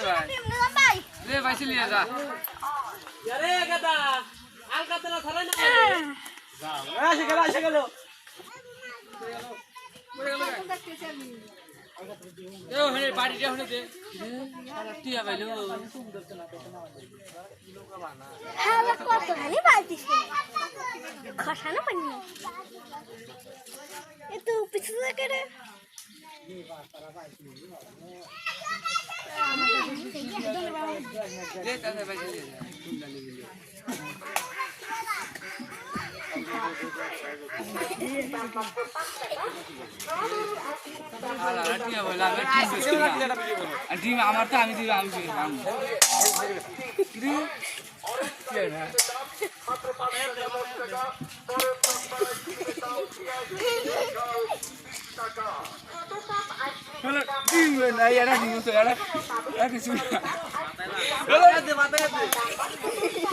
ভাই ले भाई से लिया जा अरे गदा अलकातरा थरे ना আসে গেল ए हने बाड़ी दे हने दे टिया भाई लो হ্যাঁ কত খালি বালতিস খসানো পানি এ তো পিছনে করে ले तासे भाई से ले जा तुम डाली ले আলা টিয়া বলা আমি টিম আমার তো আমি দিই আমি দিই কি না Kalau dingin na ya na dingin so ya na. Ya ke sudah. মাথায় দে